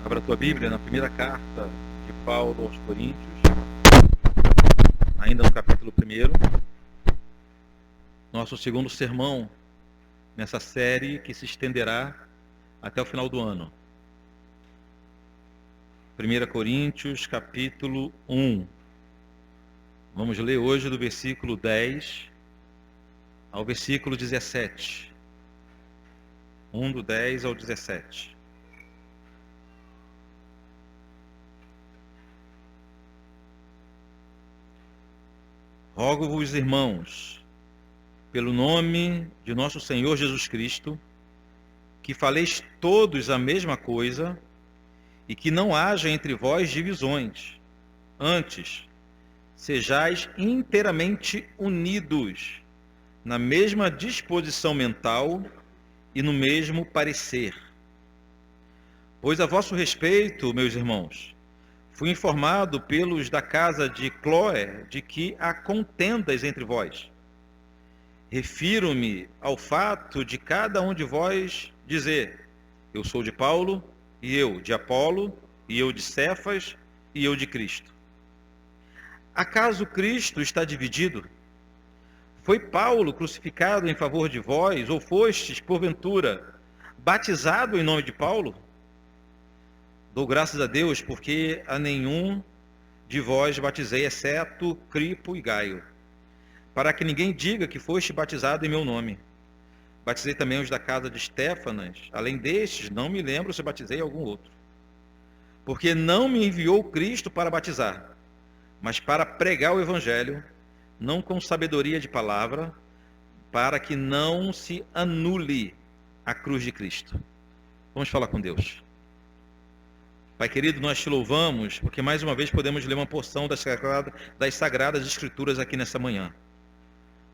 Abra a tua Bíblia na primeira carta de Paulo aos Coríntios, ainda no capítulo 1, nosso segundo sermão nessa série que se estenderá até o final do ano. 1 Coríntios, capítulo 1. Vamos ler hoje do versículo 10 ao versículo 17. 1 do 10 ao 17. Rogo-vos, irmãos, pelo nome de nosso Senhor Jesus Cristo, que faleis todos a mesma coisa e que não haja entre vós divisões. Antes, sejais inteiramente unidos na mesma disposição mental e no mesmo parecer. Pois a vosso respeito, meus irmãos, fui informado pelos da casa de Cloé de que há contendas entre vós. Refiro-me ao fato de cada um de vós dizer: eu sou de Paulo, e eu de Apolo, e eu de Cefas, e eu de Cristo. Acaso Cristo está dividido? Foi Paulo crucificado em favor de vós, ou fostes, porventura, batizado em nome de Paulo? Dou graças a Deus, porque a nenhum de vós batizei, exceto Cripo e Gaio, para que ninguém diga que foste batizado em meu nome. Batizei também os da casa de Estéfanas. Além destes, não me lembro se batizei algum outro. Porque não me enviou Cristo para batizar, mas para pregar o Evangelho, não com sabedoria de palavra, para que não se anule a cruz de Cristo. Vamos falar com Deus. Pai querido, nós te louvamos, porque mais uma vez podemos ler uma porção das Sagradas Escrituras aqui nessa manhã.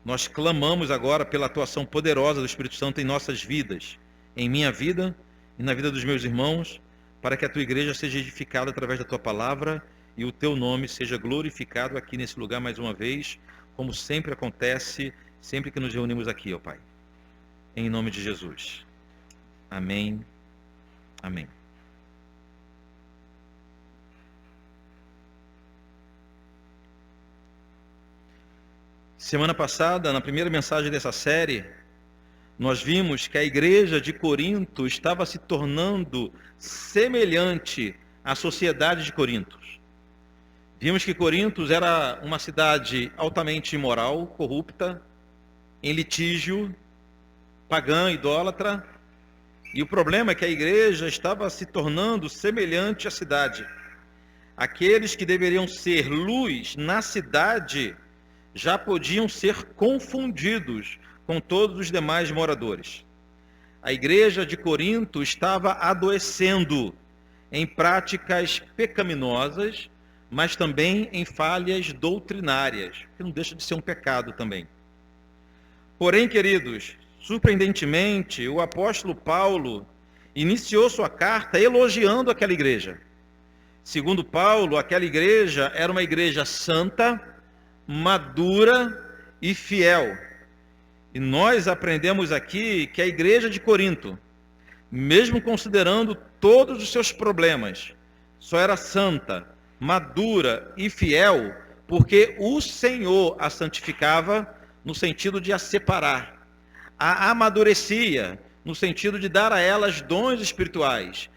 Nós clamamos agora pela atuação poderosa do Espírito Santo em nossas vidas, em minha vida e na vida dos meus irmãos, para que a tua igreja seja edificada através da tua palavra e o teu nome seja glorificado aqui nesse lugar mais uma vez, como sempre acontece, sempre que nos reunimos aqui, ó Pai. Em nome de Jesus. Amém. Amém. Semana passada, na primeira mensagem dessa série, nós vimos que a igreja de Corinto estava se tornando semelhante à sociedade de Corinto. Vimos que Corinto era uma cidade altamente imoral, corrupta, em litígio, pagã, idólatra, e o problema é que a igreja estava se tornando semelhante à cidade. Aqueles que deveriam ser luz na cidade já podiam ser confundidos com todos os demais moradores. A igreja de Corinto estava adoecendo em práticas pecaminosas, mas também em falhas doutrinárias, que não deixa de ser um pecado também. Porém, queridos, surpreendentemente, o apóstolo Paulo iniciou sua carta elogiando aquela igreja. Segundo Paulo, aquela igreja era uma igreja santa, madura e fiel. E nós aprendemos aqui que a igreja de Corinto, mesmo considerando todos os seus problemas, só era santa, madura e fiel porque o Senhor a santificava no sentido de a separar, a amadurecia no sentido de dar a elas dons espirituais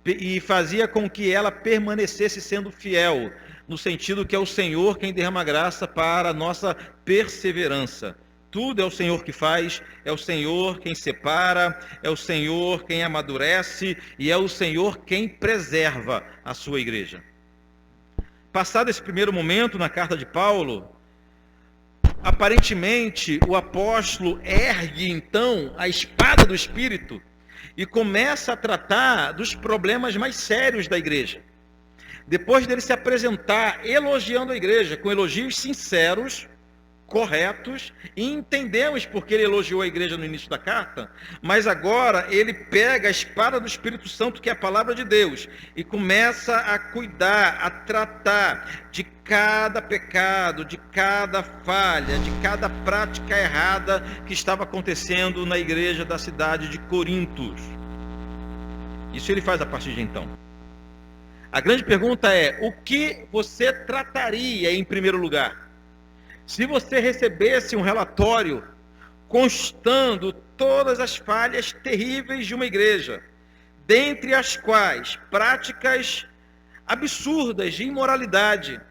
e fazia com que ela permanecesse sendo fiel, no sentido que é o Senhor quem derrama graça para a nossa perseverança. Tudo é o Senhor que faz, é o Senhor quem separa, é o Senhor quem amadurece e é o Senhor quem preserva a sua igreja. Passado esse primeiro momento na carta de Paulo, aparentemente o apóstolo ergue então a espada do Espírito e começa a tratar dos problemas mais sérios da igreja. Depois dele se apresentar elogiando a igreja, com elogios sinceros, corretos, e entendemos porque ele elogiou a igreja no início da carta, mas agora ele pega a espada do Espírito Santo, que é a palavra de Deus, e começa a cuidar, a tratar de cada pecado, de cada falha, de cada prática errada que estava acontecendo na igreja da cidade de Corinto. Isso ele faz a partir de então. A grande pergunta é: o que você trataria em primeiro lugar? Se você recebesse um relatório constando todas as falhas terríveis de uma igreja, dentre as quais práticas absurdas de imoralidade,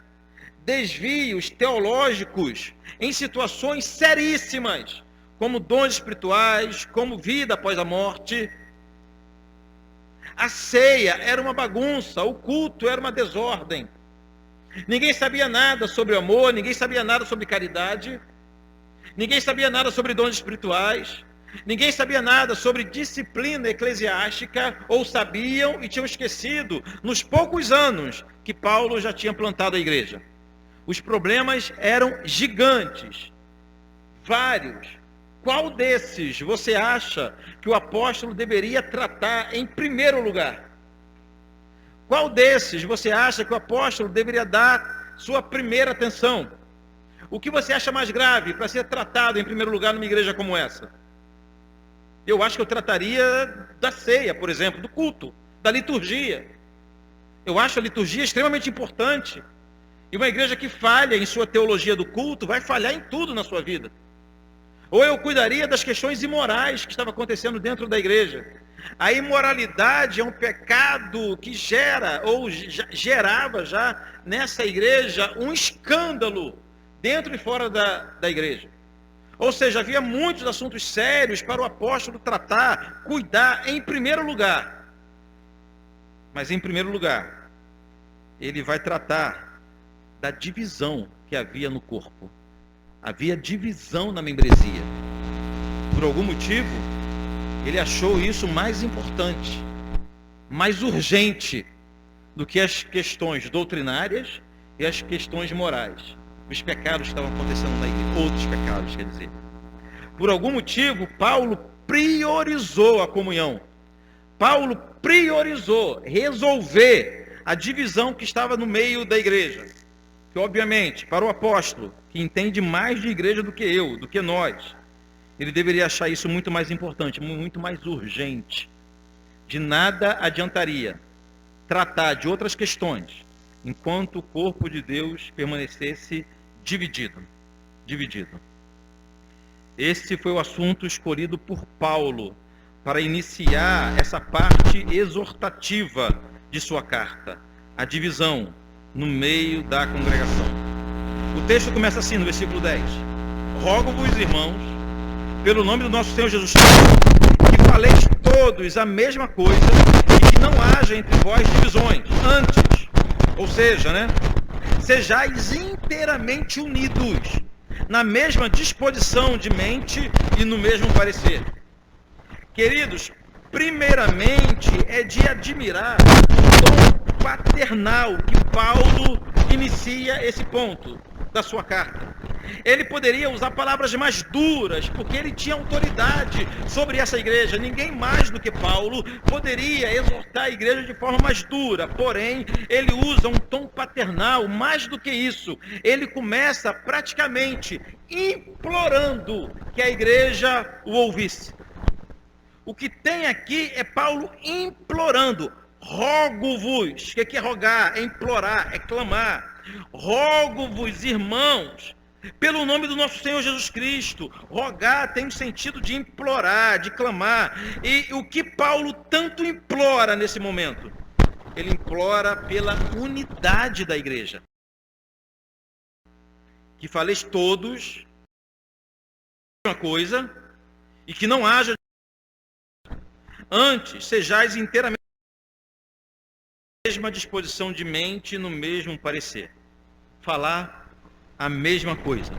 desvios teológicos em situações seríssimas, como dons espirituais, como vida após a morte. A ceia era uma bagunça, o culto era uma desordem. Ninguém sabia nada sobre o amor, ninguém sabia nada sobre caridade, ninguém sabia nada sobre dons espirituais, ninguém sabia nada sobre disciplina eclesiástica, ou sabiam e tinham esquecido nos poucos anos que Paulo já tinha plantado a igreja. Os problemas eram gigantes, vários. Qual desses você acha que o apóstolo deveria tratar em primeiro lugar? Qual desses você acha que o apóstolo deveria dar sua primeira atenção? O que você acha mais grave para ser tratado em primeiro lugar numa igreja como essa? Eu acho que eu trataria da ceia, por exemplo, do culto, da liturgia. Eu acho a liturgia extremamente importante. E uma igreja que falha em sua teologia do culto vai falhar em tudo na sua vida. Ou eu cuidaria das questões imorais que estavam acontecendo dentro da igreja. A imoralidade é um pecado que gera, ou gerava já nessa igreja, um escândalo dentro e fora da igreja. Ou seja, havia muitos assuntos sérios para o apóstolo tratar, cuidar em primeiro lugar. Mas em primeiro lugar, ele vai tratar da divisão que havia no corpo. Havia divisão na membresia. Por algum motivo, ele achou isso mais importante, mais urgente do que as questões doutrinárias e as questões morais. Os pecados que estavam acontecendo na igreja, outros pecados, quer dizer. Por algum motivo, Paulo priorizou a comunhão. Paulo priorizou resolver a divisão que estava no meio da igreja. Que, obviamente, para o apóstolo, que entende mais de igreja do que eu, do que nós, ele deveria achar isso muito mais importante, muito mais urgente. De nada adiantaria tratar de outras questões, enquanto o corpo de Deus permanecesse dividido. Esse foi o assunto escolhido por Paulo para iniciar essa parte exortativa de sua carta, a divisão no meio da congregação. O texto começa assim no versículo 10. Rogo-vos, irmãos, pelo nome do nosso Senhor Jesus Cristo, que faleis todos a mesma coisa e que não haja entre vós divisões. Antes, ou seja, sejais inteiramente unidos, na mesma disposição de mente e no mesmo parecer. Queridos, primeiramente é de admirar o tom paternal que Paulo inicia esse ponto da sua carta. Ele poderia usar palavras mais duras, porque ele tinha autoridade sobre essa igreja. Ninguém mais do que Paulo poderia exortar a igreja de forma mais dura. Porém, ele usa um tom paternal. Mais do que isso, ele começa praticamente implorando que a igreja o ouvisse. O que tem aqui é Paulo implorando. Rogo-vos. O que é rogar? É implorar, é clamar. Rogo-vos, irmãos, pelo nome do nosso Senhor Jesus Cristo. Rogar tem o sentido de implorar, de clamar. E o que Paulo tanto implora nesse momento? Ele implora pela unidade da igreja. Que faleis todos uma coisa e que não haja. Antes, sejais inteiramente na mesma disposição de mente e no mesmo parecer. Falar a mesma coisa.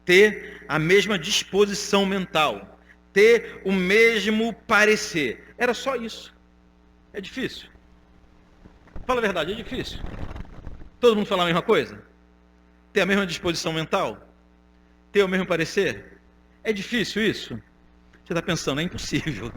Ter a mesma disposição mental. Ter o mesmo parecer. Era só isso. É difícil. Fala a verdade, é difícil. Todo mundo falar a mesma coisa? Ter a mesma disposição mental? Ter o mesmo parecer? É difícil isso? Você está pensando, é impossível.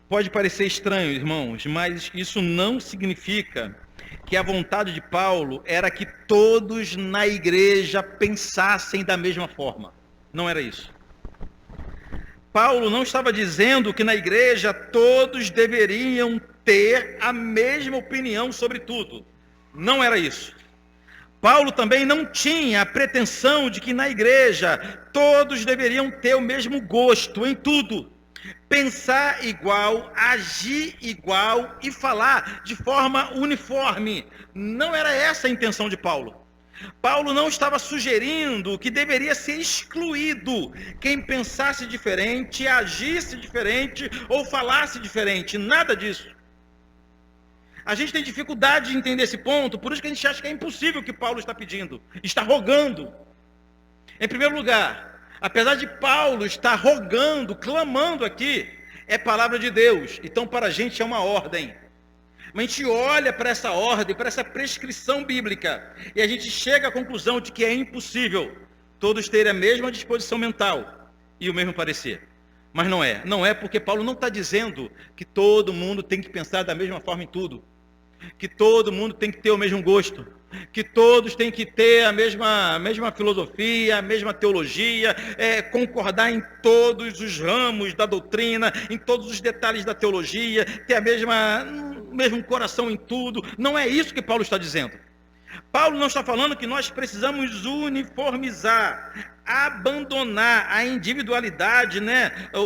Pode parecer estranho, irmãos, mas isso não significa que a vontade de Paulo era que todos na igreja pensassem da mesma forma. Não era isso. Paulo não estava dizendo que na igreja todos deveriam ter a mesma opinião sobre tudo. Não era isso. Paulo também não tinha a pretensão de que na igreja todos deveriam ter o mesmo gosto em tudo. Pensar igual, agir igual e falar de forma uniforme. Não era essa a intenção de Paulo. Paulo não estava sugerindo que deveria ser excluído quem pensasse diferente, agisse diferente ou falasse diferente. Nada disso. A gente tem dificuldade de entender esse ponto, por isso que a gente acha que é impossível o que Paulo está pedindo, está rogando. Em primeiro lugar, apesar de Paulo estar rogando, clamando aqui, é palavra de Deus, então para a gente é uma ordem. Mas a gente olha para essa ordem, para essa prescrição bíblica, e a gente chega à conclusão de que é impossível todos terem a mesma disposição mental e o mesmo parecer. Mas não é. Não é porque Paulo não está dizendo que todo mundo tem que pensar da mesma forma em tudo. Que todo mundo tem que ter o mesmo gosto, que todos têm que ter a mesma filosofia, a mesma teologia, concordar em todos os ramos da doutrina, em todos os detalhes da teologia, ter o mesmo coração em tudo. Não é isso que Paulo está dizendo. Paulo não está falando que nós precisamos uniformizar, abandonar a individualidade,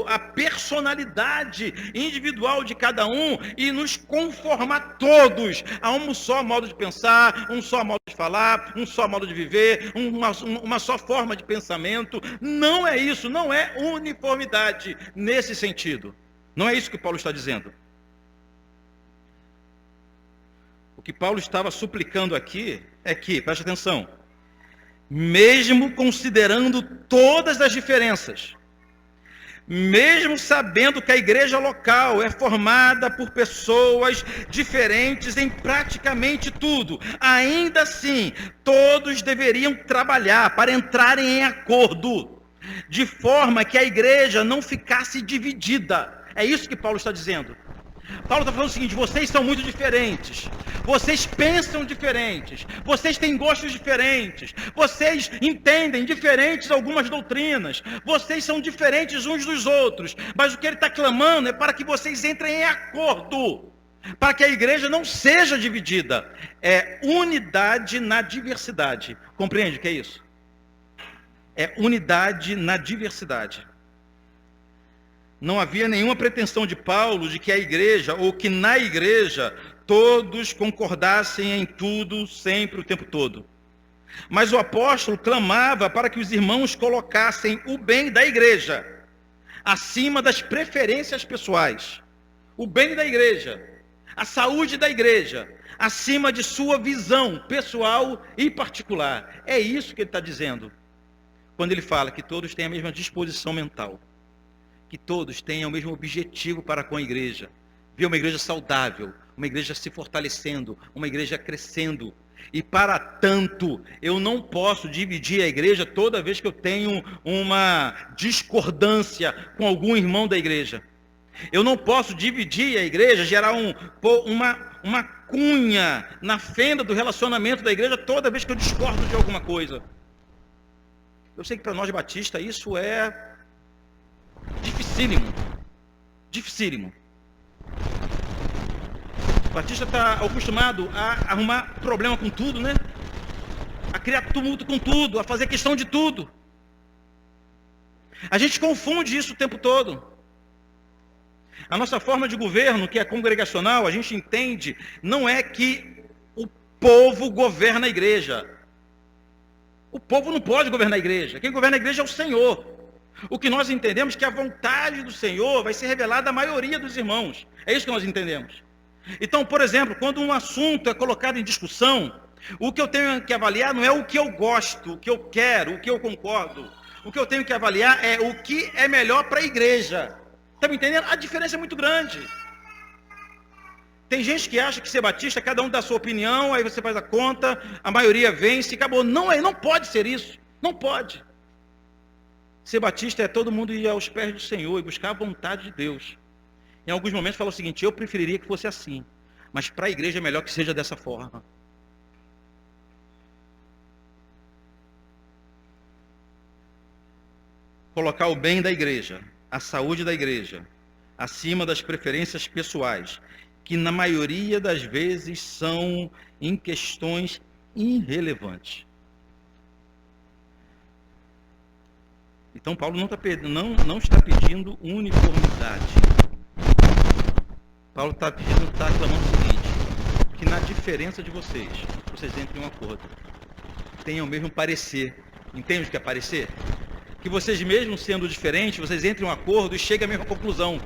a personalidade individual de cada um e nos conformar todos a um só modo de pensar, um só modo de falar, um só modo de viver, uma só forma de pensamento. Não é isso, não é uniformidade nesse sentido. Não é isso que Paulo está dizendo. O que Paulo estava suplicando aqui é que, preste atenção, mesmo considerando todas as diferenças, mesmo sabendo que a igreja local é formada por pessoas diferentes em praticamente tudo, ainda assim, todos deveriam trabalhar para entrarem em acordo, de forma que a igreja não ficasse dividida. É isso que Paulo está dizendo. Paulo está falando o seguinte: vocês são muito diferentes, vocês pensam diferentes, vocês têm gostos diferentes, vocês entendem diferentes algumas doutrinas, vocês são diferentes uns dos outros, mas o que ele está clamando é para que vocês entrem em acordo, para que a igreja não seja dividida. É unidade na diversidade. Compreende o que é isso? É unidade na diversidade. Não havia nenhuma pretensão de Paulo de que a igreja, ou que na igreja, todos concordassem em tudo, sempre, o tempo todo. Mas o apóstolo clamava para que os irmãos colocassem o bem da igreja acima das preferências pessoais. O bem da igreja, a saúde da igreja, acima de sua visão pessoal e particular. É isso que ele está dizendo, quando ele fala que todos têm a mesma disposição mental. Que todos tenham o mesmo objetivo para com a igreja. Ver uma igreja saudável, uma igreja se fortalecendo, uma igreja crescendo. E para tanto, eu não posso dividir a igreja toda vez que eu tenho uma discordância com algum irmão da igreja. Eu não posso dividir a igreja, gerar uma cunha na fenda do relacionamento da igreja toda vez que eu discordo de alguma coisa. Eu sei que para nós batistas isso é dificílimo. O batista está acostumado a arrumar problema com tudo, a criar tumulto com tudo, a fazer questão de tudo. A gente confunde isso o tempo todo. A nossa forma de governo, que é congregacional, a gente entende, não é que o povo governa a igreja. O povo não pode governar a igreja. Quem governa a igreja é o Senhor. O que nós entendemos é que a vontade do Senhor vai ser revelada à maioria dos irmãos. É isso que nós entendemos. Então, por exemplo, quando um assunto é colocado em discussão, o que eu tenho que avaliar não é o que eu gosto, o que eu quero, o que eu concordo. O que eu tenho que avaliar é o que é melhor para a igreja. Está me entendendo? A diferença é muito grande. Tem gente que acha que ser batista, cada um dá a sua opinião, aí você faz a conta, a maioria vence e acabou. Não pode ser isso. Não pode. Ser batista é todo mundo ir aos pés do Senhor e buscar a vontade de Deus. Em alguns momentos fala o seguinte: eu preferiria que fosse assim, mas para a igreja é melhor que seja dessa forma. Colocar o bem da igreja a saúde da igreja acima das preferências pessoais, que na maioria das vezes são em questões irrelevantes. Então Paulo não está pedindo uniformidade. Paulo está clamando o seguinte: que na diferença de vocês entrem em um acordo, tenham o mesmo parecer. Entende o que é parecer? Que vocês, mesmo sendo diferentes, vocês entrem em um acordo e cheguem à mesma conclusão,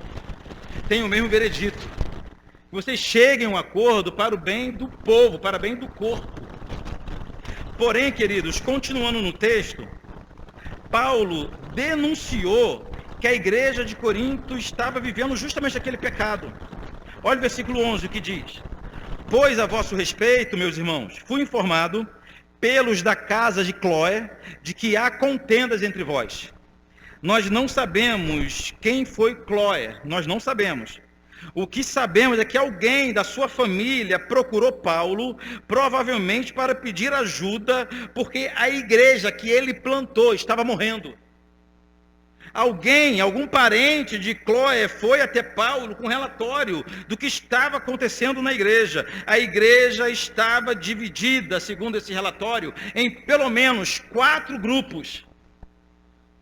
tenham o mesmo veredito. Que vocês cheguem a um acordo para o bem do povo, para o bem do corpo. Porém, queridos, continuando no texto, Paulo denunciou que a igreja de Corinto estava vivendo justamente aquele pecado. Olha o versículo 11, o que diz: pois a vosso respeito, meus irmãos, fui informado pelos da casa de Cloé de que há contendas entre vós. Nós não sabemos quem foi Cloé, nós não sabemos. O que sabemos é que alguém da sua família procurou Paulo, provavelmente para pedir ajuda, porque a igreja que ele plantou estava morrendo. Algum parente de Cloé foi até Paulo com relatório do que estava acontecendo na igreja. A igreja estava dividida, segundo esse relatório, em pelo menos 4 grupos,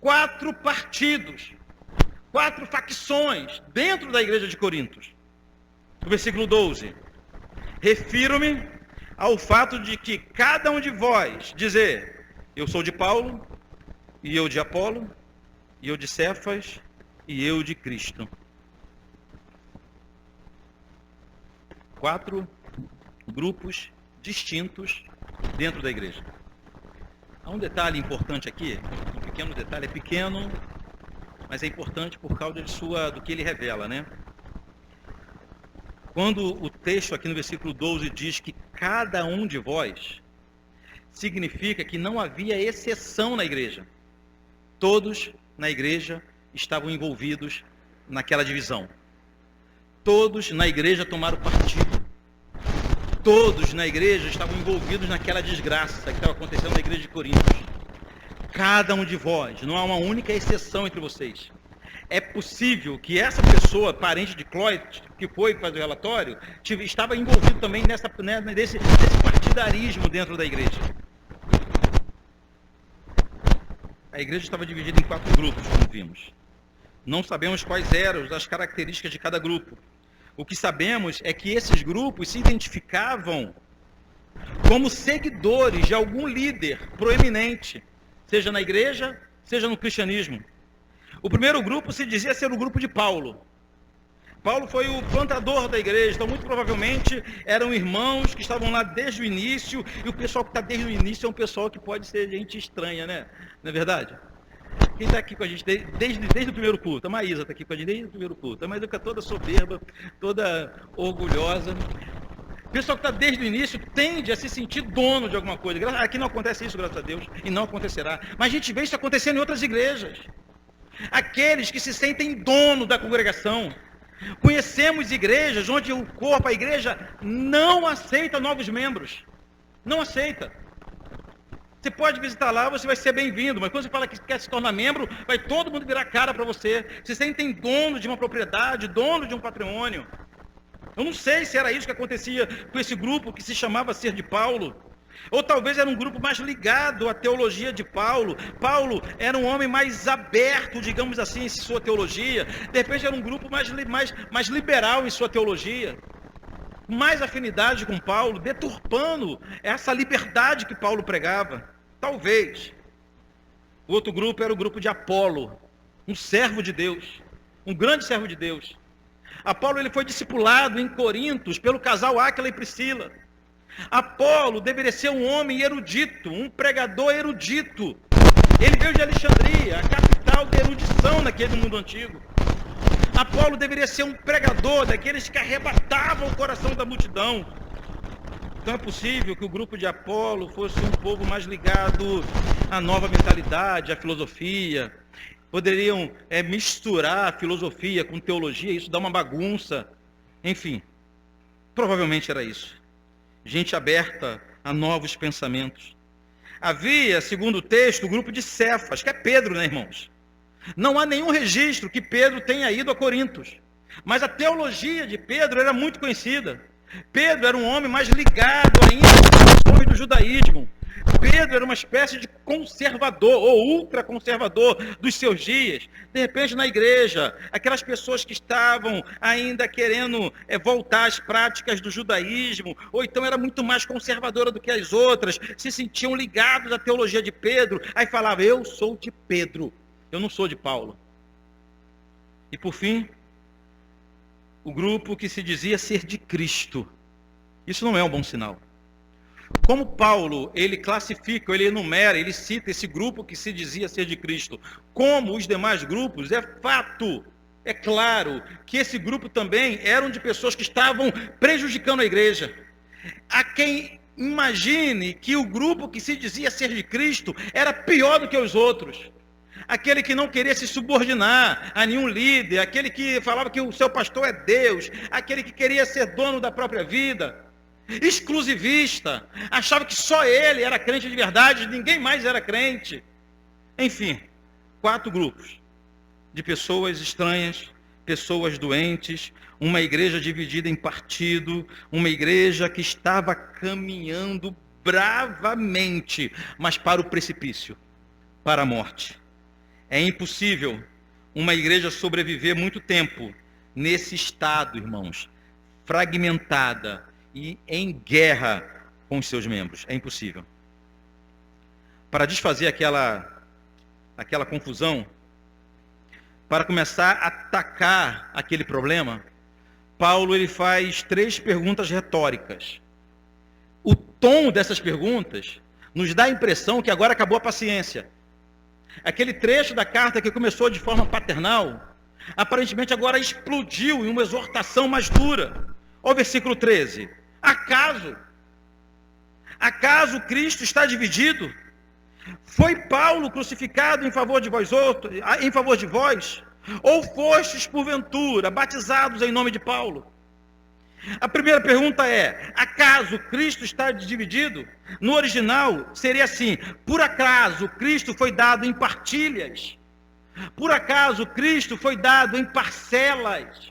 4 partidos, 4 facções dentro da igreja de Corinto. No versículo 12: refiro-me ao fato de que cada um de vós dizer: eu sou de Paulo, e eu de Apolo, e eu de Cefas, e eu de Cristo. 4 grupos distintos dentro da igreja. Há um detalhe importante aqui, um pequeno detalhe, é pequeno, mas é importante por causa do que ele revela, né? Quando o texto aqui no versículo 12 diz que cada um de vós, significa que não havia exceção na igreja. Todos na igreja estavam envolvidos naquela divisão. Todos na igreja tomaram partido. Todos na igreja estavam envolvidos naquela desgraça que estava acontecendo na igreja de Corinto. Cada um de vós, não há uma única exceção entre vocês. É possível que essa pessoa, parente de Cloé, que foi fazer o relatório, estava envolvido também nesse partidarismo dentro da igreja. A igreja estava dividida em 4 grupos, como vimos. Não sabemos quais eram as características de cada grupo. O que sabemos é que esses grupos se identificavam como seguidores de algum líder proeminente, seja na igreja, seja no cristianismo. O primeiro grupo se dizia ser o grupo de Paulo. Paulo foi o plantador da igreja, então muito provavelmente eram irmãos que estavam lá desde o início, e o pessoal que está desde o início é um pessoal que pode ser gente estranha, né? Não é verdade? Quem está aqui com a gente desde o primeiro culto? A Maísa está aqui com a gente desde o primeiro culto. A Maísa fica toda soberba, toda orgulhosa. O pessoal que está desde o início tende a se sentir dono de alguma coisa. Aqui não acontece isso, graças a Deus, e não acontecerá. Mas a gente vê isso acontecendo em outras igrejas. Aqueles que se sentem dono da congregação. Conhecemos igrejas onde o corpo, a igreja, não aceita novos membros. Não aceita. Você pode visitar lá, você vai ser bem-vindo, mas quando você fala que quer se tornar membro, vai todo mundo virar cara para você. Se sentem dono de uma propriedade, dono de um patrimônio. Eu não sei se era isso que acontecia com esse grupo que se chamava Ser de Paulo. Ou talvez era um grupo mais ligado à teologia de Paulo. Paulo era um homem mais aberto, digamos assim, em sua teologia. De repente era um grupo mais liberal em sua teologia. Mais afinidade com Paulo, deturpando essa liberdade que Paulo pregava. Talvez. O outro grupo era o grupo de Apolo, um servo de Deus, um grande servo de Deus. Apolo ele foi discipulado em Corinto pelo casal Áquila e Priscila. Apolo deveria ser um homem erudito, um pregador erudito. Ele veio de Alexandria, a capital da erudição naquele mundo antigo. Apolo deveria ser um pregador daqueles que arrebatavam o coração da multidão. Então é possível que o grupo de Apolo fosse um povo mais ligado à nova mentalidade, à filosofia. Poderiam misturar filosofia com teologia, isso dá uma bagunça. Enfim, provavelmente era isso. Gente aberta a novos pensamentos. Havia, segundo o texto, o grupo de Cefas, que é Pedro, né, irmãos? Não há nenhum registro que Pedro tenha ido a Corintos. Mas a teologia de Pedro era muito conhecida. Pedro era um homem mais ligado ainda às questões do judaísmo. Pedro era uma espécie de conservador, ou ultraconservador dos seus dias. De repente, na igreja, aquelas pessoas que estavam ainda querendo voltar às práticas do judaísmo, ou então era muito mais conservadora do que as outras, se sentiam ligados à teologia de Pedro, aí falava, eu sou de Pedro, eu não sou de Paulo. E por fim, o grupo que se dizia ser de Cristo. Isso não é um bom sinal. Como Paulo, ele classifica, ele enumera, ele cita esse grupo que se dizia ser de Cristo, como os demais grupos, é fato, é claro, que esse grupo também eram de pessoas que estavam prejudicando a igreja. Há quem imagine que o grupo que se dizia ser de Cristo era pior do que os outros. Aquele que não queria se subordinar a nenhum líder, aquele que falava que o seu pastor é Deus, aquele que queria ser dono da própria vida, exclusivista, achava que só ele era crente de verdade, ninguém mais era crente. Enfim, 4 grupos de pessoas estranhas, pessoas doentes, uma igreja dividida em partido, uma igreja que estava caminhando bravamente, mas para o precipício, para a morte. É impossível uma igreja sobreviver muito tempo nesse estado, irmãos, fragmentada e em guerra com os seus membros. É impossível. Para desfazer aquela confusão, para começar a atacar aquele problema, Paulo ele faz 3 perguntas retóricas. O tom dessas perguntas nos dá a impressão que agora acabou a paciência. Aquele trecho da carta que começou de forma paternal, aparentemente agora explodiu em uma exortação mais dura. Olha o versículo 13. Acaso Cristo está dividido? Foi Paulo crucificado em favor de vós outros, em favor de vós? Ou fostes, porventura, batizados em nome de Paulo? A primeira pergunta é, acaso Cristo está dividido? No original seria assim, por acaso Cristo foi dado em partilhas? Por acaso Cristo foi dado em parcelas?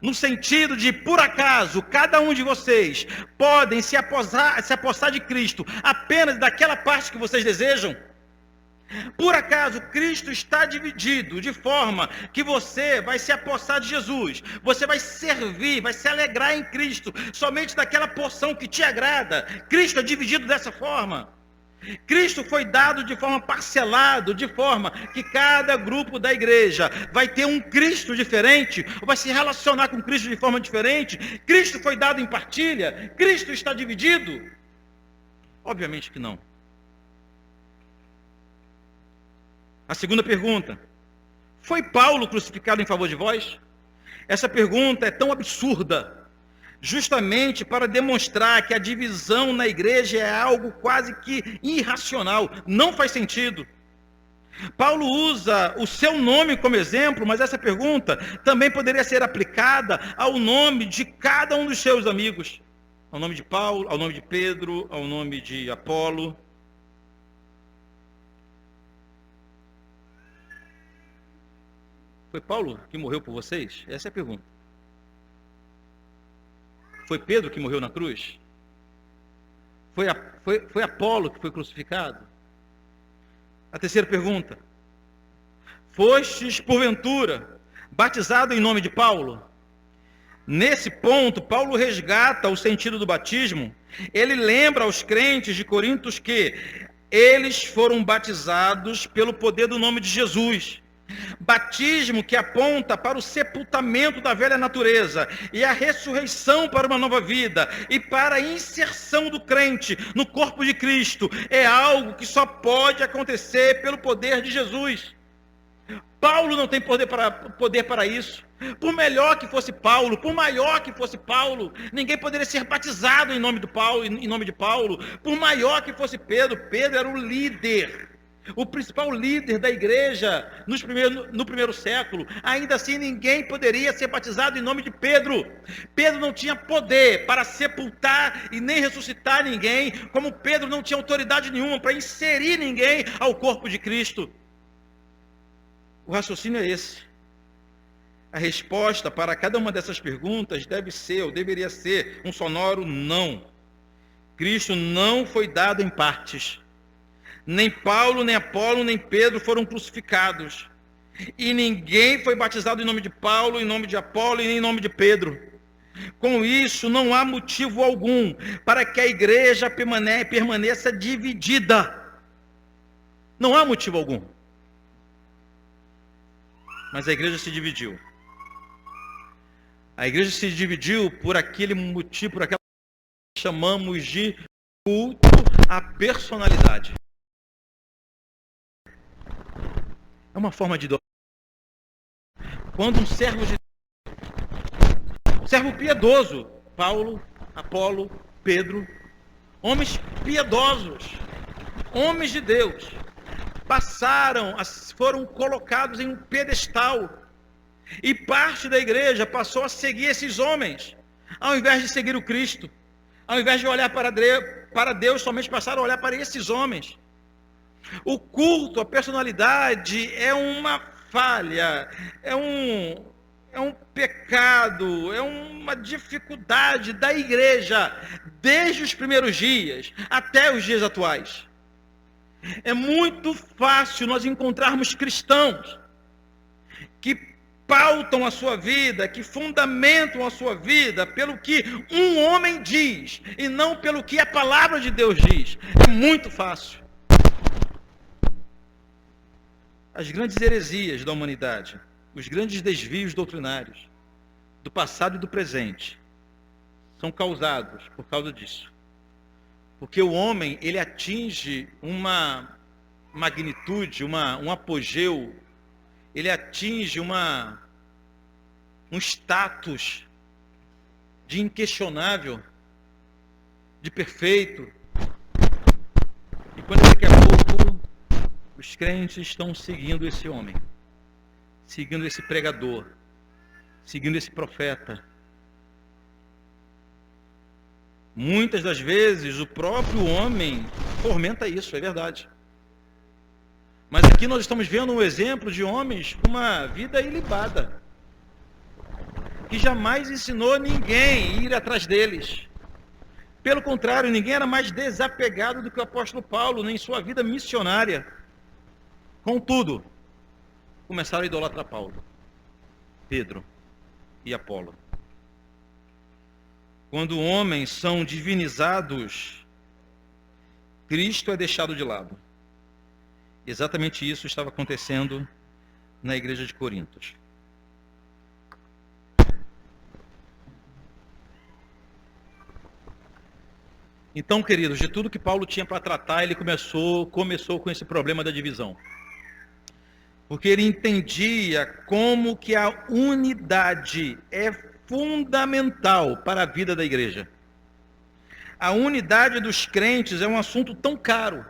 No sentido de, por acaso, cada um de vocês podem se apossar de Cristo apenas daquela parte que vocês desejam? Por acaso Cristo está dividido de forma que você vai se apossar de Jesus, você vai servir, vai se alegrar em Cristo, somente daquela porção que te agrada? Cristo é dividido dessa forma. Cristo foi dado de forma parcelada, de forma que cada grupo da igreja vai ter um Cristo diferente, ou vai se relacionar com Cristo de forma diferente. Cristo foi dado em partilha? Cristo está dividido? Obviamente que não. A segunda pergunta, foi Paulo crucificado em favor de vós? Essa pergunta é tão absurda, justamente para demonstrar que a divisão na igreja é algo quase que irracional, não faz sentido. Paulo usa o seu nome como exemplo, mas essa pergunta também poderia ser aplicada ao nome de cada um dos seus amigos. Ao nome de Paulo, ao nome de Pedro, ao nome de Apolo. Foi Paulo que morreu por vocês? Essa é a pergunta. Foi Pedro que morreu na cruz? Foi Apolo que foi crucificado? A terceira pergunta. Fostes, porventura, batizado em nome de Paulo? Nesse ponto, Paulo resgata o sentido do batismo. Ele lembra aos crentes de Corintos que eles foram batizados pelo poder do nome de Jesus. Batismo que aponta para o sepultamento da velha natureza e a ressurreição para uma nova vida e para a inserção do crente no corpo de Cristo é algo que só pode acontecer pelo poder de Jesus. Paulo não tem poder para isso. Por melhor que fosse Paulo, por maior que fosse Paulo, ninguém poderia ser batizado em nome de Paulo. Por maior que fosse Pedro, Pedro era o líder. O principal líder da igreja no primeiro século. Ainda assim ninguém poderia ser batizado em nome de Pedro. Pedro não tinha poder para sepultar e nem ressuscitar ninguém, como Pedro não tinha autoridade nenhuma para inserir ninguém ao corpo de Cristo. O raciocínio é esse. A resposta para cada uma dessas perguntas deve ser, ou deveria ser, um sonoro não. Cristo não foi dado em partes. Nem Paulo, nem Apolo, nem Pedro foram crucificados. E ninguém foi batizado em nome de Paulo, em nome de Apolo e nem em nome de Pedro. Com isso, não há motivo algum para que a igreja permaneça dividida. Não há motivo algum. Mas a igreja se dividiu. A igreja se dividiu por aquele motivo, por aquela que chamamos de culto à personalidade. É uma forma de idolatria. Quando um servo piedoso, Paulo, Apolo, Pedro, homens piedosos, homens de Deus, foram colocados em um pedestal. E parte da igreja passou a seguir esses homens, ao invés de seguir o Cristo. Ao invés de olhar para Deus, somente passaram a olhar para esses homens. O culto, a personalidade é uma falha, é um pecado, é uma dificuldade da igreja, desde os primeiros dias até os dias atuais. É muito fácil nós encontrarmos cristãos que pautam a sua vida, que fundamentam a sua vida pelo que um homem diz e não pelo que a palavra de Deus diz. É muito fácil. As grandes heresias da humanidade, os grandes desvios doutrinários do passado e do presente são causados por causa disso. Porque o homem, ele atinge uma magnitude, um apogeu, ele atinge um status de inquestionável, de perfeito. E quando daqui a pouco os crentes estão seguindo esse homem, seguindo esse pregador, seguindo esse profeta. Muitas das vezes o próprio homem fomenta isso, é verdade. Mas aqui nós estamos vendo um exemplo de homens com uma vida ilibada, que jamais ensinou ninguém a ir atrás deles. Pelo contrário, ninguém era mais desapegado do que o apóstolo Paulo em sua vida missionária. Contudo, começaram a idolatrar Paulo, Pedro e Apolo. Quando homens são divinizados, Cristo é deixado de lado. Exatamente isso estava acontecendo na igreja de Corinto. Então, queridos, de tudo que Paulo tinha para tratar, ele começou com esse problema da divisão. Porque ele entendia como que a unidade é fundamental para a vida da igreja. A unidade dos crentes é um assunto tão caro,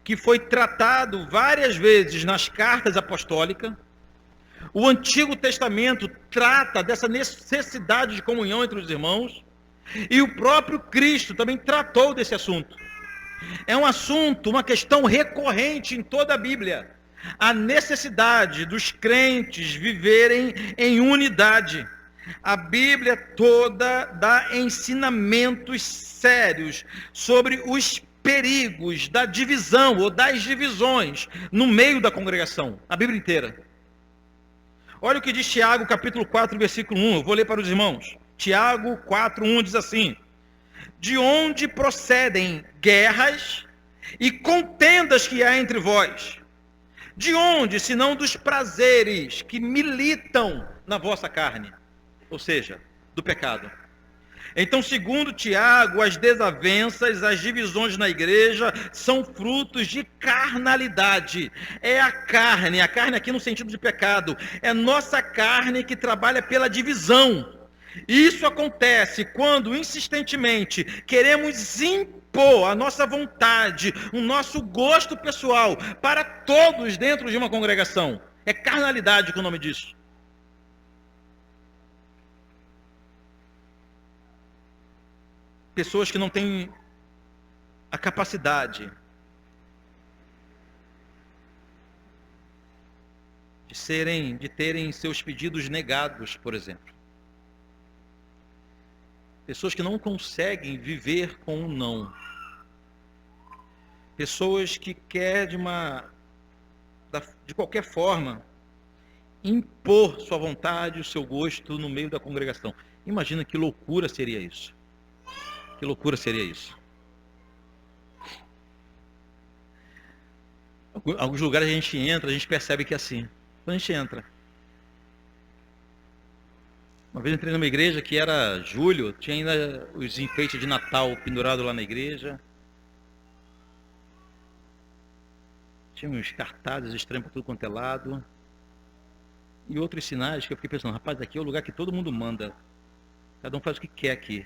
que foi tratado várias vezes nas cartas apostólicas. O Antigo Testamento trata dessa necessidade de comunhão entre os irmãos, e o próprio Cristo também tratou desse assunto. É um assunto, uma questão recorrente em toda a Bíblia, a necessidade dos crentes viverem em unidade. A Bíblia toda dá ensinamentos sérios sobre os perigos da divisão ou das divisões no meio da congregação, a Bíblia inteira. Olha o que diz Tiago, capítulo 4, versículo 1, eu vou ler para os irmãos. Tiago 4, 1 diz assim: de onde procedem guerras e contendas que há entre vós? De onde, senão dos prazeres que militam na vossa carne? Ou seja, do pecado. Então, segundo Tiago, as desavenças, as divisões na igreja são frutos de carnalidade. É a carne aqui no sentido de pecado, é nossa carne que trabalha pela divisão. Isso acontece quando insistentemente queremos impor a nossa vontade, o nosso gosto pessoal para todos dentro de uma congregação. É carnalidade que é o nome disso. Pessoas que não têm a capacidade de de terem seus pedidos negados, por exemplo. Pessoas que não conseguem viver com um não. Pessoas que querem de qualquer forma impor sua vontade, o seu gosto no meio da congregação. Imagina que loucura seria isso. Que loucura seria isso. Alguns lugares a gente entra, a gente percebe que é assim. Quando a gente entra. Uma vez eu entrei numa igreja que era julho, tinha ainda os enfeites de Natal pendurados lá na igreja. Tinha uns cartazes estranhos por tudo quanto é lado. E outros sinais que eu fiquei pensando, rapaz, aqui é o lugar que todo mundo manda. Cada um faz o que quer aqui.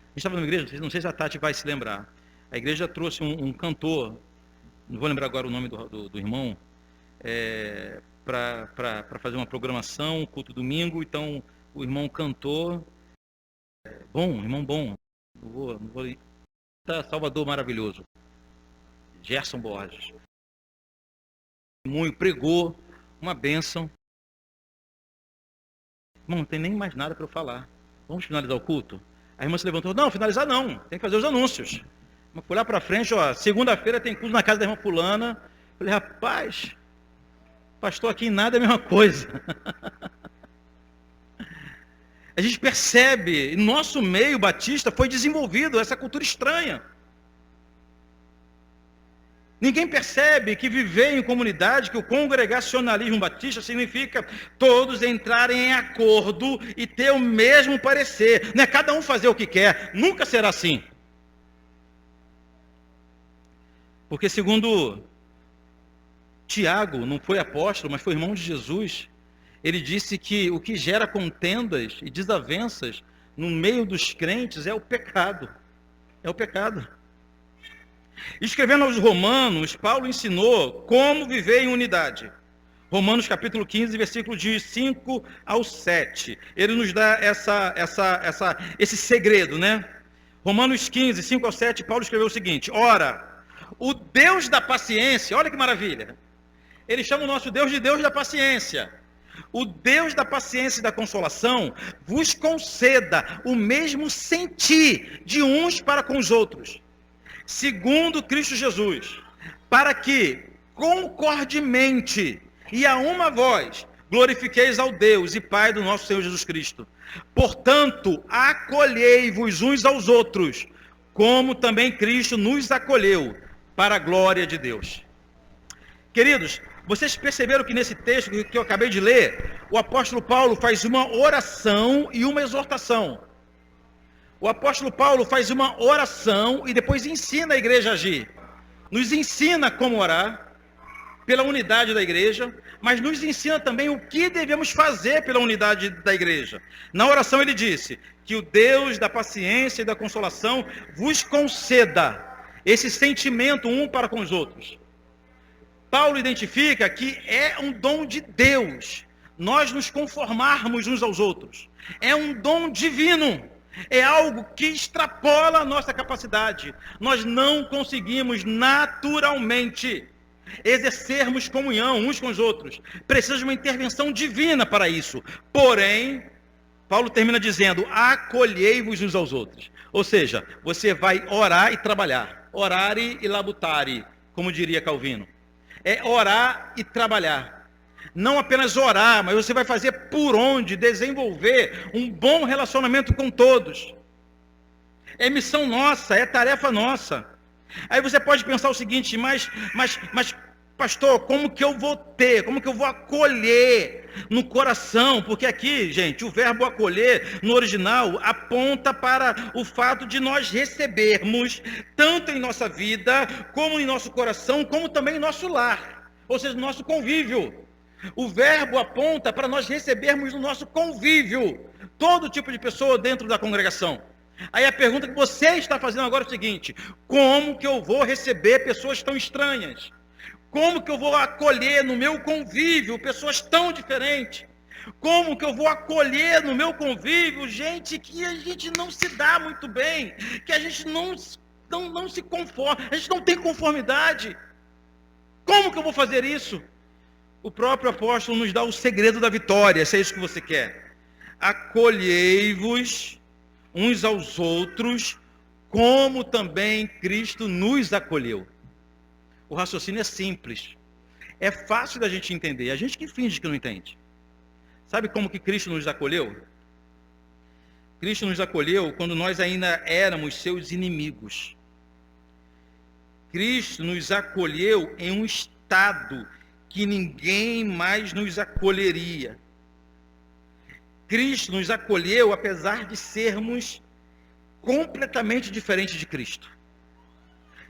A gente estava numa igreja, não sei se a Tati vai se lembrar. A igreja trouxe um cantor, não vou lembrar agora o nome do irmão, para fazer uma programação, culto domingo. Então o irmão cantou, irmão bom, não vou Salvador maravilhoso, Gerson Borges. Muito pregou uma bênção. Irmão, não tem nem mais nada para eu falar. Vamos finalizar o culto? A irmã se levantou, não, finalizar não, tem que fazer os anúncios. Vamos pular para frente, ó, segunda-feira tem culto na casa da irmã fulana. Falei, rapaz, pastor aqui em nada é a mesma coisa. A gente percebe, no nosso meio batista foi desenvolvido essa cultura estranha. Ninguém percebe que viver em comunidade, que o congregacionalismo batista significa todos entrarem em acordo e ter o mesmo parecer. Não é cada um fazer o que quer, nunca será assim. Porque segundo Tiago, não foi apóstolo, mas foi irmão de Jesus, ele disse que o que gera contendas e desavenças no meio dos crentes é o pecado. É o pecado. Escrevendo aos Romanos, Paulo ensinou como viver em unidade. Romanos capítulo 15, versículo de 5 ao 7. Ele nos dá esse segredo, né? Romanos 15, 5 ao 7, Paulo escreveu o seguinte: ora, o Deus da paciência, olha que maravilha. Ele chama o nosso Deus de Deus da paciência. O Deus da paciência e da consolação vos conceda o mesmo sentir de uns para com os outros, segundo Cristo Jesus, para que, concordemente e a uma voz, glorifiqueis ao Deus e Pai do nosso Senhor Jesus Cristo. Portanto, acolhei-vos uns aos outros, como também Cristo nos acolheu, para a glória de Deus. Queridos, vocês perceberam que nesse texto que eu acabei de ler, o apóstolo Paulo faz uma oração e uma exortação. O apóstolo Paulo faz uma oração e depois ensina a igreja a agir. Nos ensina como orar, pela unidade da igreja, mas nos ensina também o que devemos fazer pela unidade da igreja. Na oração ele disse que o Deus da paciência e da consolação vos conceda esse sentimento um para com os outros. Paulo identifica que é um dom de Deus nós nos conformarmos uns aos outros. É um dom divino. É algo que extrapola a nossa capacidade. Nós não conseguimos naturalmente exercermos comunhão uns com os outros. Precisa de uma intervenção divina para isso. Porém, Paulo termina dizendo, acolhei-vos uns aos outros. Ou seja, você vai orar e trabalhar. Orare e labutare, como diria Calvino. É orar e trabalhar. Não apenas orar, mas você vai fazer por onde desenvolver um bom relacionamento com todos. É missão nossa, é tarefa nossa. Aí você pode pensar o seguinte, mas pastor, como que eu vou acolher no coração? Porque aqui, gente, o verbo acolher no original aponta para o fato de nós recebermos, tanto em nossa vida, como em nosso coração, como também em nosso lar, ou seja, no nosso convívio. O verbo aponta para nós recebermos no nosso convívio todo tipo de pessoa dentro da congregação. Aí a pergunta que você está fazendo agora é o seguinte: como que eu vou receber pessoas tão estranhas? Como que eu vou acolher no meu convívio pessoas tão diferentes? Como que eu vou acolher no meu convívio gente que a gente não se dá muito bem, que a gente não se conforma, a gente não tem conformidade? Como que eu vou fazer isso? O próprio apóstolo nos dá o segredo da vitória, se é isso que você quer. Acolhei-vos uns aos outros, como também Cristo nos acolheu. O raciocínio é simples. É fácil da gente entender. A gente que finge que não entende. Sabe como que Cristo nos acolheu? Cristo nos acolheu quando nós ainda éramos seus inimigos. Cristo nos acolheu em um estado que ninguém mais nos acolheria. Cristo nos acolheu apesar de sermos completamente diferentes de Cristo.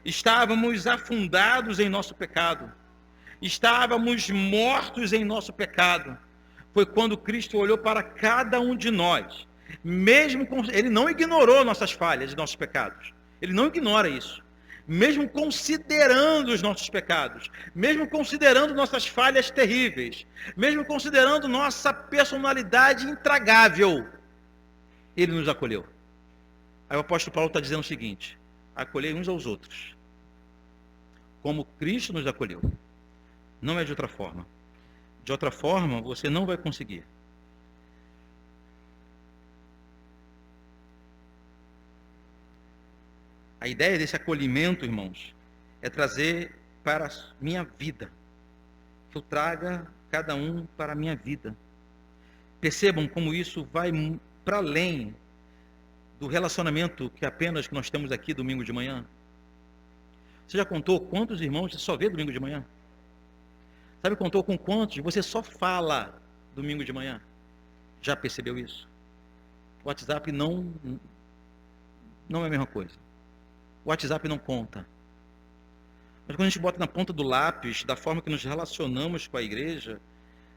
Estávamos afundados em nosso pecado. Estávamos mortos em nosso pecado. Foi quando Cristo olhou para cada um de nós. Ele não ignorou nossas falhas e nossos pecados. Ele não ignora isso. Mesmo considerando os nossos pecados, mesmo considerando nossas falhas terríveis, mesmo considerando nossa personalidade intragável, Ele nos acolheu. Aí o apóstolo Paulo está dizendo o seguinte: acolhei uns aos outros, como Cristo nos acolheu. Não é de outra forma. De outra forma, você não vai conseguir. A ideia desse acolhimento, irmãos, é trazer para a minha vida. Que eu traga cada um para a minha vida. Percebam como isso vai para além do relacionamento que apenas que nós temos aqui domingo de manhã. Você já contou quantos irmãos você só vê domingo de manhã? Sabe, contou com quantos você só fala domingo de manhã? Já percebeu isso? O WhatsApp não é a mesma coisa. O WhatsApp não conta. Mas quando a gente bota na ponta do lápis, da forma que nos relacionamos com a igreja,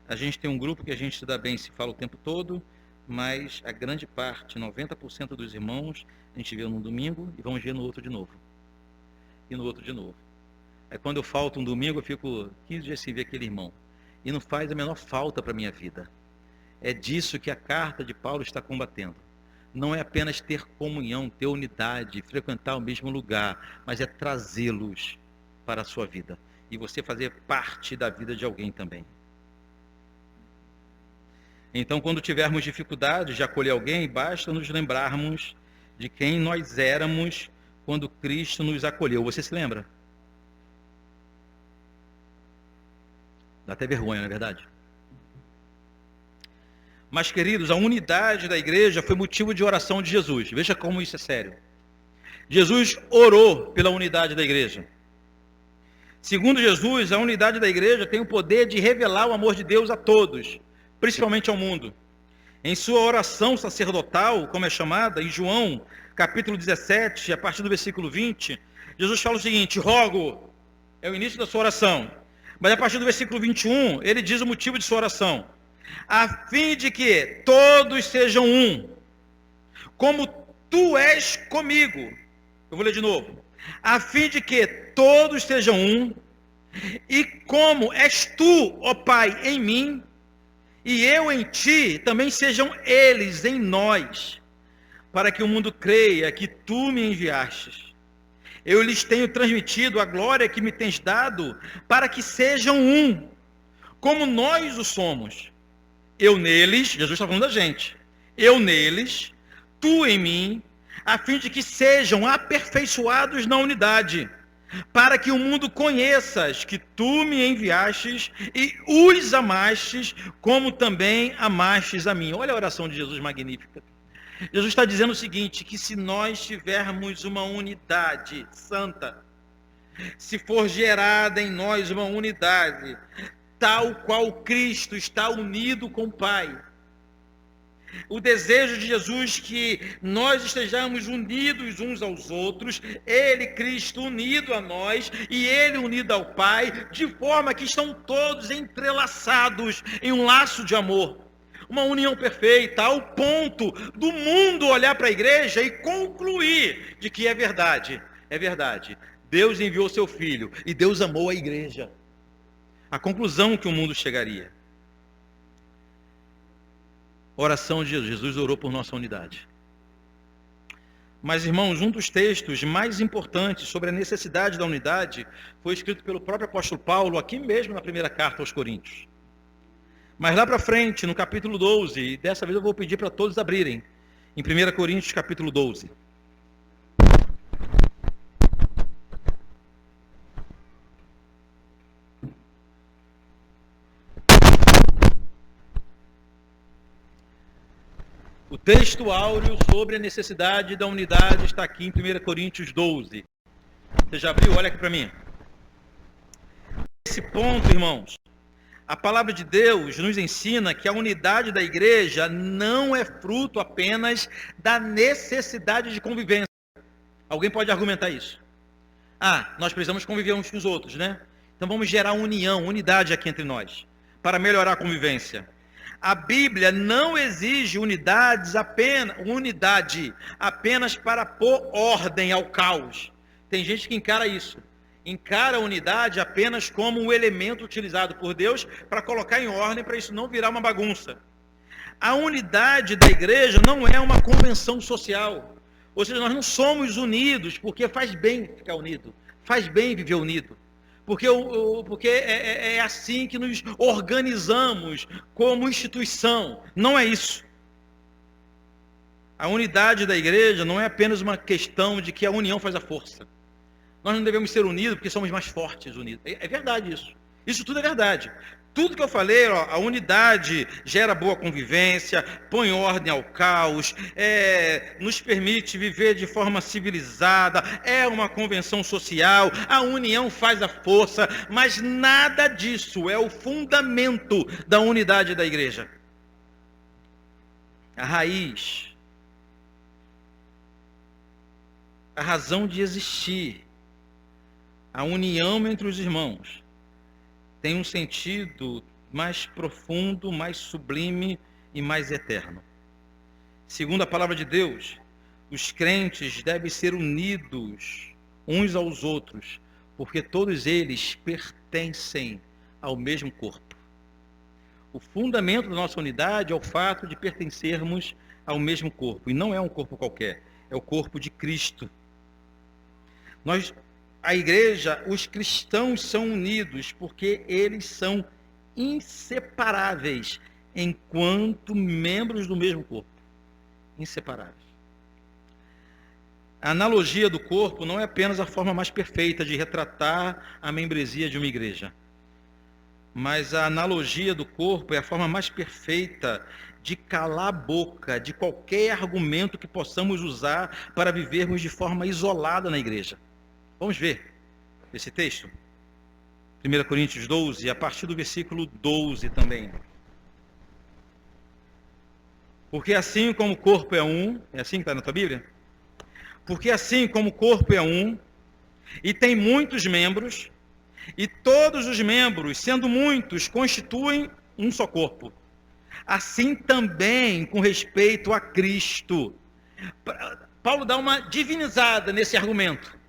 a gente tem um grupo que a gente se dá bem, se fala o tempo todo, mas a grande parte, 90% dos irmãos, a gente vê num domingo e vamos ver no outro de novo. E no outro de novo. Aí quando eu falto um domingo, eu fico 15 dias sem ver aquele irmão. E não faz a menor falta para a minha vida. É disso que a carta de Paulo está combatendo. Não é apenas ter comunhão, ter unidade, frequentar o mesmo lugar, mas é trazê-los para a sua vida. E você fazer parte da vida de alguém também. Então, quando tivermos dificuldade de acolher alguém, basta nos lembrarmos de quem nós éramos quando Cristo nos acolheu. Você se lembra? Dá até vergonha, não é verdade? Mas, queridos, a unidade da igreja foi motivo de oração de Jesus. Veja como isso é sério. Jesus orou pela unidade da igreja. Segundo Jesus, a unidade da igreja tem o poder de revelar o amor de Deus a todos, principalmente ao mundo. Em sua oração sacerdotal, como é chamada, em João, capítulo 17, a partir do versículo 20, Jesus fala o seguinte: rogo, é o início da sua oração. Mas a partir do versículo 21, ele diz o motivo de sua oração: a fim de que todos sejam um, como tu és comigo. Eu vou ler de novo. A fim de que todos sejam um, e como és tu, ó Pai, em mim, e eu em ti, também sejam eles em nós, para que o mundo creia que tu me enviastes. Eu lhes tenho transmitido a glória que me tens dado, para que sejam um, como nós o somos. Eu neles, Jesus está falando da gente, eu neles, tu em mim, a fim de que sejam aperfeiçoados na unidade, para que o mundo conheças que tu me enviastes e os amastes, como também amastes a mim. Olha a oração de Jesus magnífica. Jesus está dizendo o seguinte, que se nós tivermos uma unidade santa, se for gerada em nós uma unidade, tal qual Cristo está unido com o Pai. O desejo de Jesus que nós estejamos unidos uns aos outros, Ele, Cristo, unido a nós e Ele unido ao Pai, de forma que estão todos entrelaçados em um laço de amor. Uma união perfeita, ao ponto do mundo olhar para a igreja e concluir de que é verdade. É verdade. Deus enviou seu Filho e Deus amou a igreja. A conclusão que o mundo chegaria. Oração de Jesus. Jesus orou por nossa unidade. Mas, irmãos, um dos textos mais importantes sobre a necessidade da unidade foi escrito pelo próprio apóstolo Paulo, aqui mesmo na primeira carta aos Coríntios. Mas lá para frente, no capítulo 12, e dessa vez eu vou pedir para todos abrirem, em 1 Coríntios capítulo 12. O texto áureo sobre a necessidade da unidade está aqui em 1 Coríntios 12. Você já abriu? Olha aqui para mim. Nesse ponto, irmãos, a palavra de Deus nos ensina que a unidade da igreja não é fruto apenas da necessidade de convivência. Alguém pode argumentar isso? Nós precisamos conviver uns com os outros, né? Então vamos gerar união, unidade aqui entre nós, para melhorar a convivência. A Bíblia não exige unidade apenas para pôr ordem ao caos. Tem gente que encara isso. Encara a unidade apenas como um elemento utilizado por Deus para colocar em ordem, para isso não virar uma bagunça. A unidade da igreja não é uma convenção social. Ou seja, nós não somos unidos porque faz bem ficar unido. Faz bem viver unido. Porque é assim que nos organizamos como instituição. Não é isso. A unidade da igreja não é apenas uma questão de que a união faz a força. Nós não devemos ser unidos porque somos mais fortes unidos. É verdade isso. Isso tudo é verdade. Tudo que eu falei, a unidade gera boa convivência, põe ordem ao caos, nos permite viver de forma civilizada, é uma convenção social, a união faz a força, mas nada disso é o fundamento da unidade da igreja. A raiz, a razão de existir, a união entre os irmãos, tem um sentido mais profundo, mais sublime e mais eterno. Segundo a palavra de Deus, os crentes devem ser unidos uns aos outros, porque todos eles pertencem ao mesmo corpo. O fundamento da nossa unidade é o fato de pertencermos ao mesmo corpo, e não é um corpo qualquer, é o corpo de Cristo. A igreja, os cristãos são unidos porque eles são inseparáveis enquanto membros do mesmo corpo. Inseparáveis. A analogia do corpo não é apenas a forma mais perfeita de retratar a membresia de uma igreja, mas a analogia do corpo é a forma mais perfeita de calar a boca de qualquer argumento que possamos usar para vivermos de forma isolada na igreja. Vamos ver esse texto? 1 Coríntios 12, a partir do versículo 12 também. Porque assim como o corpo é um, é assim que está na tua Bíblia? Porque assim como o corpo é um, e tem muitos membros, e todos os membros, sendo muitos, constituem um só corpo. Assim também com respeito a Cristo. Paulo dá uma divinizada nesse argumento.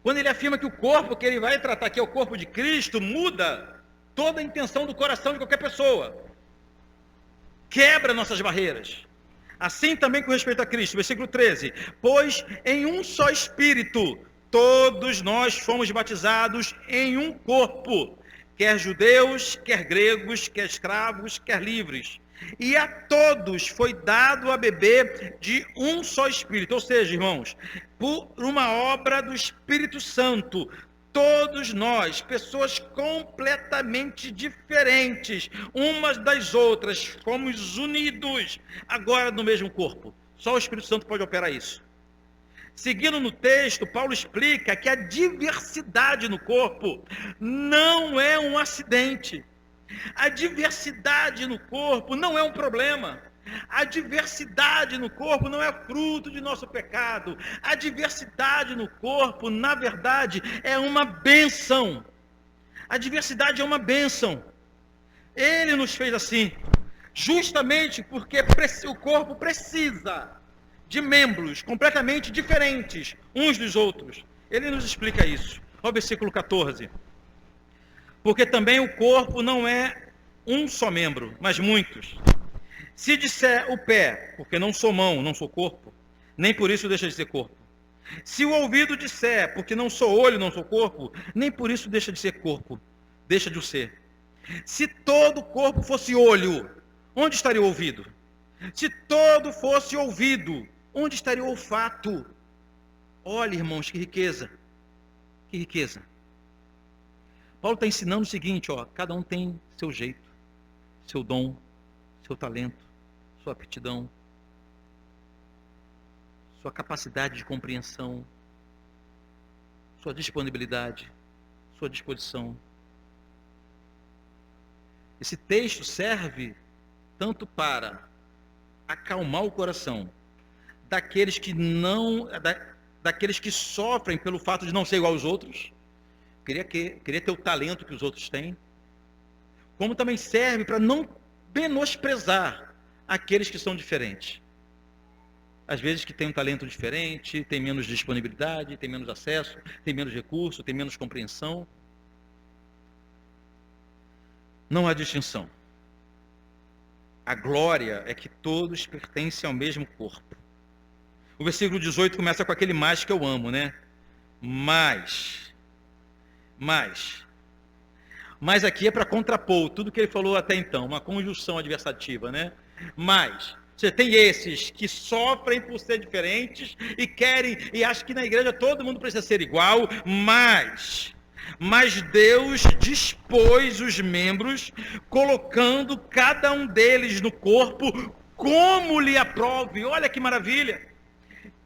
Quando ele afirma que o corpo que ele vai tratar aqui é o corpo de Cristo, muda toda a intenção do coração de qualquer pessoa. Quebra nossas barreiras. Assim também com respeito a Cristo. Versículo 13. Pois em um só Espírito, todos nós fomos batizados em um corpo, quer judeus, quer gregos, quer escravos, quer livres. E a todos foi dado a beber de um só Espírito. Ou seja, irmãos, por uma obra do Espírito Santo, todos nós, pessoas completamente diferentes, umas das outras, fomos unidos agora no mesmo corpo. Só o Espírito Santo pode operar isso. Seguindo no texto, Paulo explica que a diversidade no corpo não é um acidente. A diversidade no corpo não é um problema. A diversidade no corpo não é fruto de nosso pecado. A diversidade no corpo, na verdade, é uma bênção. A diversidade é uma bênção. Ele nos fez assim, justamente porque o corpo precisa de membros completamente diferentes uns dos outros. Ele nos explica isso. Olha o versículo 14. Porque também o corpo não é um só membro, mas muitos. Se disser o pé, porque não sou mão, não sou corpo, nem por isso deixa de ser corpo. Se o ouvido disser, porque não sou olho, não sou corpo, nem por isso deixa de ser corpo, deixa de o ser. Se todo o corpo fosse olho, onde estaria o ouvido? Se todo fosse ouvido, onde estaria o olfato? Olha, irmãos, que riqueza. Que riqueza. Paulo está ensinando o seguinte, cada um tem seu jeito, seu dom, seu talento, sua aptidão, sua capacidade de compreensão, sua disponibilidade, sua disposição. Esse texto serve tanto para acalmar o coração daqueles que sofrem pelo fato de não ser igual aos outros, queria ter o talento que os outros têm, como também serve para não menosprezar aqueles que são diferentes. Às vezes que tem um talento diferente, tem menos disponibilidade, tem menos acesso, tem menos recurso, tem menos compreensão. Não há distinção. A glória é que todos pertencem ao mesmo corpo. O versículo 18 começa com aquele mais que eu amo, né? Mas aqui é para contrapor tudo que ele falou até então, uma conjunção adversativa, né? Mas você tem esses que sofrem por ser diferentes e querem, e acham que na igreja todo mundo precisa ser igual, mas Deus dispôs os membros, colocando cada um deles no corpo como lhe aprove. Olha que maravilha!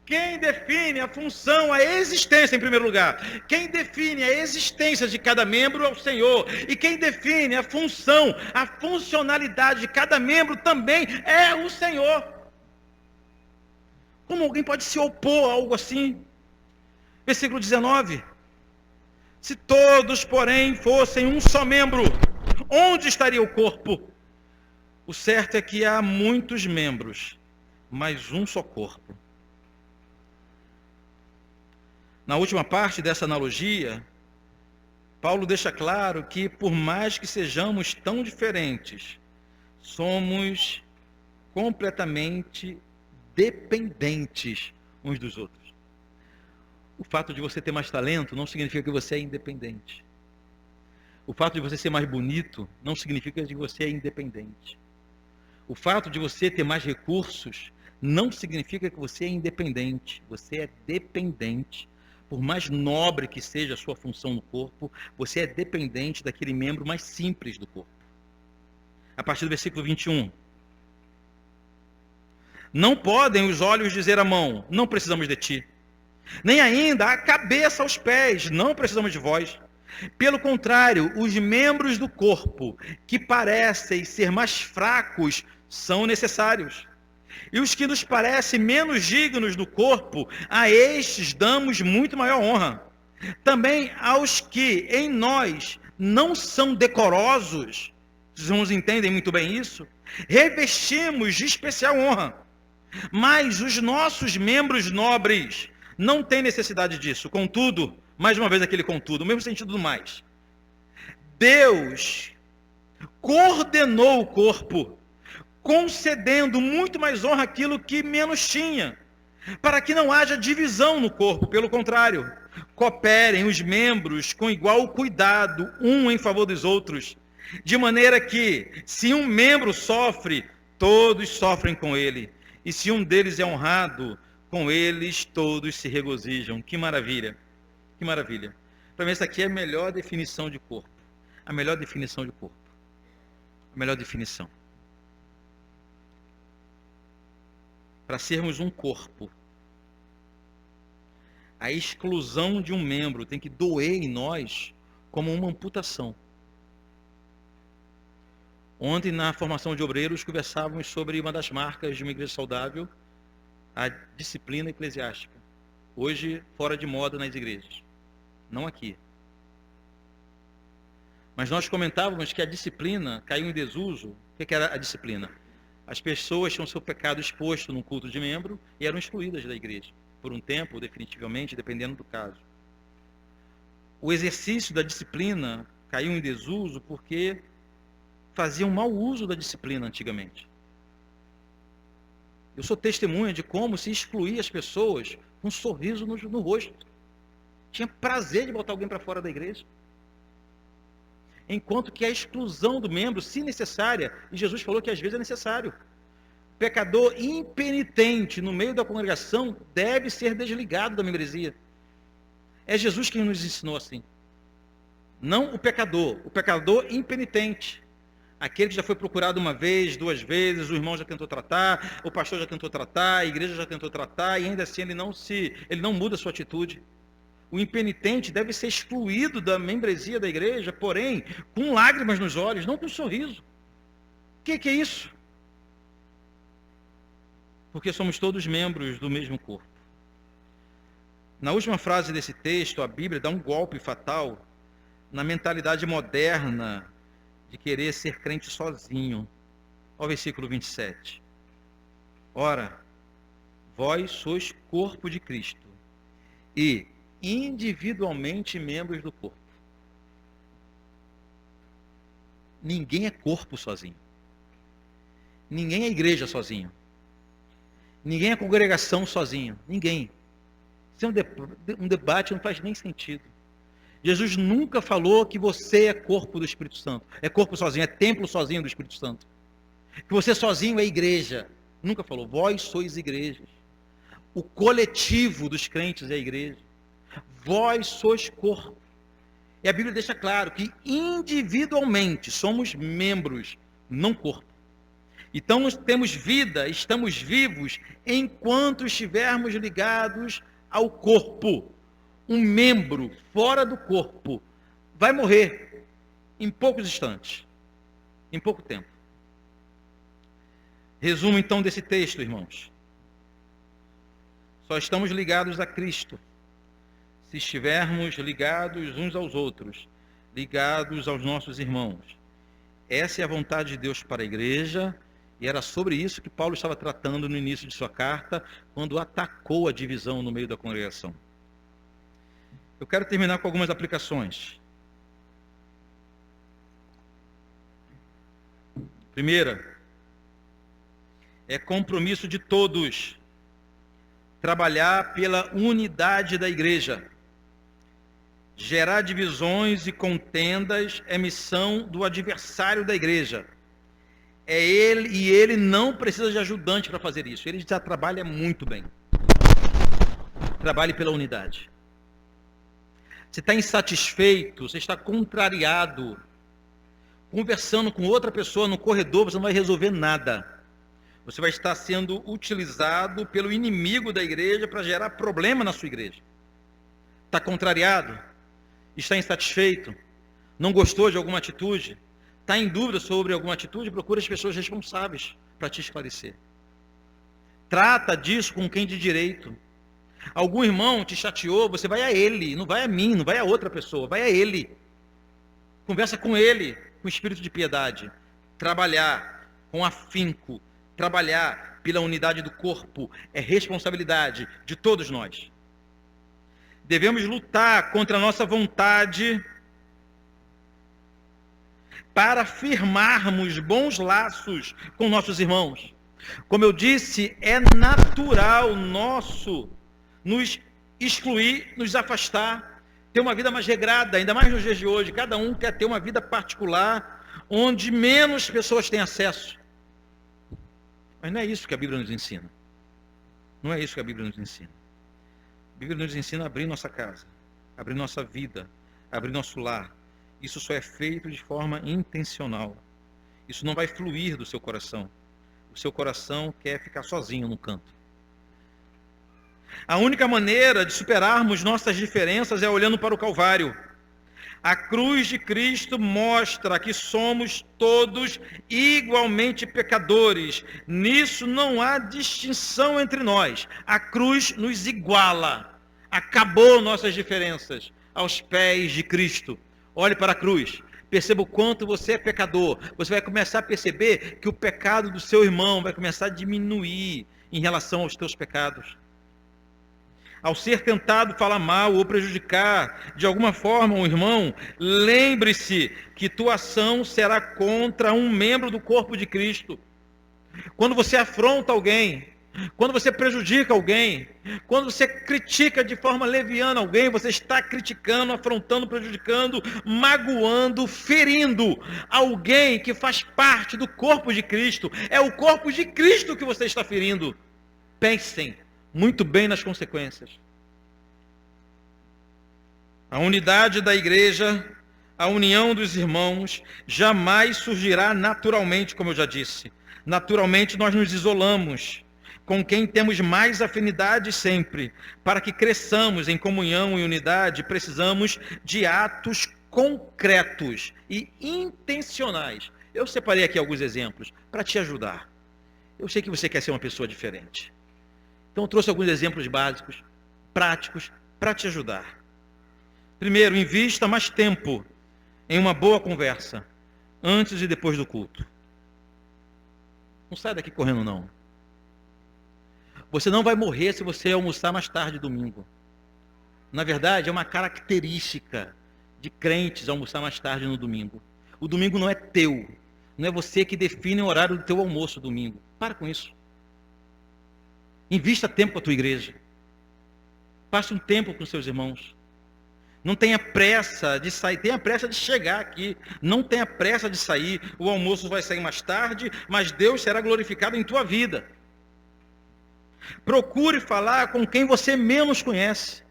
Quem define a função, a existência em primeiro lugar. Quem define a existência de cada membro é o Senhor. E quem define a função, a funcionalidade de cada membro também é o Senhor. Como alguém pode se opor a algo assim? Versículo 19. Se todos, porém, fossem um só membro, onde estaria o corpo? O certo é que há muitos membros, mas um só corpo. Na última parte dessa analogia, Paulo deixa claro que, por mais que sejamos tão diferentes, somos completamente dependentes uns dos outros. O fato de você ter mais talento não significa que você é independente. O fato de você ser mais bonito não significa que você é independente. O fato de você ter mais recursos não significa que você é independente. Você é dependente. Por mais nobre que seja a sua função no corpo, você é dependente daquele membro mais simples do corpo. A partir do versículo 21. Não podem os olhos dizer à mão, não precisamos de ti. Nem ainda a cabeça aos pés, não precisamos de vós. Pelo contrário, os membros do corpo, que parecem ser mais fracos, são necessários. E os que nos parecem menos dignos do corpo, a estes damos muito maior honra. Também aos que em nós não são decorosos, os irmãos entendem muito bem isso, revestimos de especial honra. Mas os nossos membros nobres não têm necessidade disso. Contudo, mais uma vez aquele contudo, o mesmo sentido do mais. Deus coordenou o corpo, concedendo muito mais honra àquilo que menos tinha, para que não haja divisão no corpo, pelo contrário, cooperem os membros com igual cuidado, um em favor dos outros, de maneira que, se um membro sofre, todos sofrem com ele, e se um deles é honrado, com eles todos se regozijam. Que maravilha, que maravilha. Para mim essa aqui é a melhor definição de corpo, a melhor definição de corpo, a melhor definição. Para sermos um corpo, a exclusão de um membro tem que doer em nós como uma amputação. Ontem, na formação de obreiros, conversávamos sobre uma das marcas de uma igreja saudável, a disciplina eclesiástica. Hoje, fora de moda nas igrejas. Não aqui. Mas nós comentávamos que a disciplina caiu em desuso. O que era a disciplina? As pessoas tinham seu pecado exposto num culto de membro e eram excluídas da igreja. Por um tempo, definitivamente, dependendo do caso. O exercício da disciplina caiu em desuso porque faziam mau uso da disciplina antigamente. Eu sou testemunha de como se excluía as pessoas com um sorriso no rosto. Tinha prazer de botar alguém para fora da igreja. Enquanto que a exclusão do membro, se necessária, e Jesus falou que às vezes é necessário. Pecador impenitente no meio da congregação deve ser desligado da membresia. É Jesus quem nos ensinou assim. Não o pecador impenitente. Aquele que já foi procurado uma vez, duas vezes, o irmão já tentou tratar, o pastor já tentou tratar, a igreja já tentou tratar, e ainda assim ele não muda a sua atitude. O impenitente deve ser excluído da membresia da igreja, porém, com lágrimas nos olhos, não com um sorriso. O que é isso? Porque somos todos membros do mesmo corpo. Na última frase desse texto, a Bíblia dá um golpe fatal na mentalidade moderna de querer ser crente sozinho. Olha o versículo 27. Ora, vós sois corpo de Cristo e individualmente membros do corpo. Ninguém é corpo sozinho. Ninguém é igreja sozinho. Ninguém é congregação sozinho. Ninguém. Isso é um debate que não faz nem sentido. Jesus nunca falou que você é corpo do Espírito Santo. É corpo sozinho, é templo sozinho do Espírito Santo. Que você sozinho é igreja. Nunca falou. Vós sois igrejas. O coletivo dos crentes é a igreja. Vós sois corpo. E a Bíblia deixa claro que individualmente somos membros, não corpo. Então temos vida, estamos vivos enquanto estivermos ligados ao corpo. Um membro fora do corpo vai morrer em poucos instantes, em pouco tempo. Resumo então desse texto, irmãos. Só estamos ligados a Cristo se estivermos ligados uns aos outros, ligados aos nossos irmãos. Essa é a vontade de Deus para a igreja, e era sobre isso que Paulo estava tratando no início de sua carta, quando atacou a divisão no meio da congregação. Eu quero terminar com algumas aplicações. Primeira, é compromisso de todos trabalhar pela unidade da igreja. Gerar divisões e contendas é missão do adversário da igreja. É ele, e ele não precisa de ajudante para fazer isso. Ele já trabalha muito bem. Trabalhe pela unidade. Você está insatisfeito, você está contrariado, conversando com outra pessoa no corredor, você não vai resolver nada. Você vai estar sendo utilizado pelo inimigo da igreja para gerar problema na sua igreja. Está contrariado? Está insatisfeito? Não gostou de alguma atitude? Está em dúvida sobre alguma atitude? Procure as pessoas responsáveis para te esclarecer. Trata disso com quem de direito. Algum irmão te chateou, você vai a ele, não vai a mim, não vai a outra pessoa, vai a ele. Conversa com ele, com espírito de piedade. Trabalhar com afinco, trabalhar pela unidade do corpo, é responsabilidade de todos nós. Devemos lutar contra a nossa vontade para firmarmos bons laços com nossos irmãos. Como eu disse, é natural nosso nos excluir, nos afastar, ter uma vida mais regrada, ainda mais nos dias de hoje. Cada um quer ter uma vida particular, onde menos pessoas têm acesso. Mas não é isso que a Bíblia nos ensina. Não é isso que a Bíblia nos ensina. A Bíblia nos ensina a abrir nossa casa, abrir nossa vida, abrir nosso lar. Isso só é feito de forma intencional. Isso não vai fluir do seu coração. O seu coração quer ficar sozinho no canto. A única maneira de superarmos nossas diferenças é olhando para o Calvário. A cruz de Cristo mostra que somos todos igualmente pecadores. Nisso não há distinção entre nós. A cruz nos iguala. Acabou nossas diferenças aos pés de Cristo. Olhe para a cruz. Perceba o quanto você é pecador. Você vai começar a perceber que o pecado do seu irmão vai começar a diminuir em relação aos teus pecados. Ao ser tentado falar mal ou prejudicar de alguma forma um irmão, lembre-se que tua ação será contra um membro do corpo de Cristo. Quando você afronta alguém, Quando você prejudica alguém, quando você critica de forma leviana alguém, você está criticando, afrontando, prejudicando, magoando, ferindo alguém que faz parte do corpo de Cristo. É o corpo de Cristo que você está ferindo. Pensem muito bem nas consequências. A unidade da igreja, a união dos irmãos, jamais surgirá naturalmente, como eu já disse. Naturalmente nós nos isolamos com quem temos mais afinidade sempre. Para que cresçamos em comunhão e unidade, precisamos de atos concretos e intencionais. Eu separei aqui alguns exemplos para te ajudar. Eu sei que você quer ser uma pessoa diferente. Então eu trouxe alguns exemplos básicos, práticos, para te ajudar. Primeiro, invista mais tempo em uma boa conversa, antes e depois do culto. Não sai daqui correndo, não. Você não vai morrer se você almoçar mais tarde domingo. Na verdade, é uma característica de crentes almoçar mais tarde no domingo. O domingo não é teu. Não é você que define o horário do teu almoço domingo. Para com isso. Invista tempo com a tua igreja. Passe um tempo com seus irmãos. Não tenha pressa de sair, tenha pressa de chegar aqui. Não tenha pressa de sair. O almoço vai sair mais tarde, mas Deus será glorificado em tua vida. Procure falar com quem você menos conhece.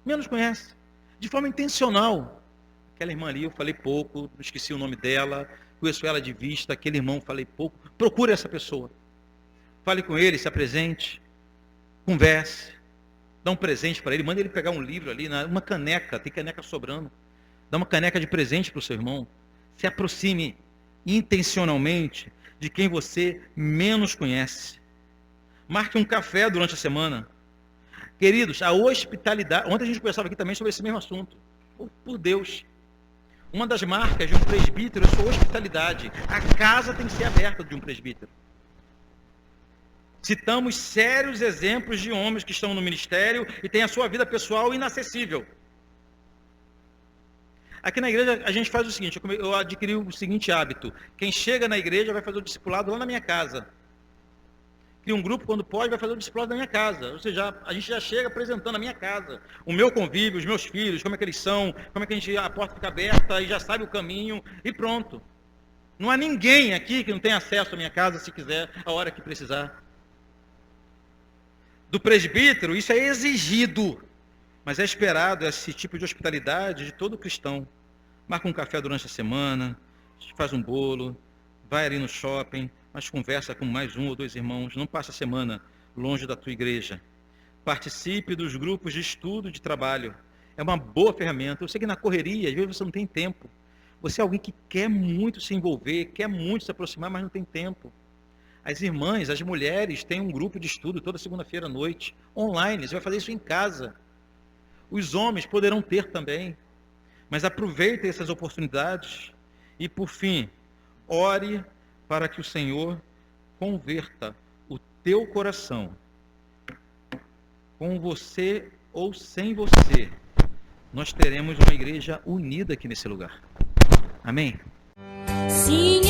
Menos conhece. De forma intencional. Aquela irmã ali eu falei pouco, esqueci o nome dela, conheço ela de vista, aquele irmão falei pouco. Procure essa pessoa. Fale com ele, se apresente. Converse. Dá um presente para ele, manda ele pegar um livro ali, uma caneca, tem caneca sobrando. Dá uma caneca de presente para o seu irmão. Se aproxime intencionalmente de quem você menos conhece. Marque um café durante a semana. Queridos, a hospitalidade... Ontem a gente conversava aqui também sobre esse mesmo assunto. Por Deus. Uma das marcas de um presbítero é a sua hospitalidade. A casa tem que ser aberta de um presbítero. Citamos sérios exemplos de homens que estão no ministério e têm a sua vida pessoal inacessível. Aqui na igreja a gente faz o seguinte, eu adquiri o seguinte hábito. Quem chega na igreja vai fazer o discipulado lá na minha casa. Cria um grupo, quando pode, vai fazer o discipulado na minha casa. Ou seja, a gente já chega apresentando a minha casa. O meu convívio, os meus filhos, como é que eles são, como é que a porta fica aberta e já sabe o caminho e pronto. Não há ninguém aqui que não tenha acesso à minha casa, se quiser, a hora que precisar. Do presbítero, isso é exigido, mas é esperado esse tipo de hospitalidade de todo cristão. Marca um café durante a semana, faz um bolo, vai ali no shopping, mas conversa com mais um ou dois irmãos. Não passa a semana longe da tua igreja. Participe dos grupos de estudo, de trabalho. É uma boa ferramenta. Eu sei que na correria, às vezes você não tem tempo. Você é alguém que quer muito se envolver, quer muito se aproximar, mas não tem tempo. As irmãs, as mulheres têm um grupo de estudo toda segunda-feira à noite, online. Você vai fazer isso em casa. Os homens poderão ter também. Mas aproveite essas oportunidades. E por fim, ore para que o Senhor converta o teu coração. Com você ou sem você, nós teremos uma igreja unida aqui nesse lugar. Amém? Sim,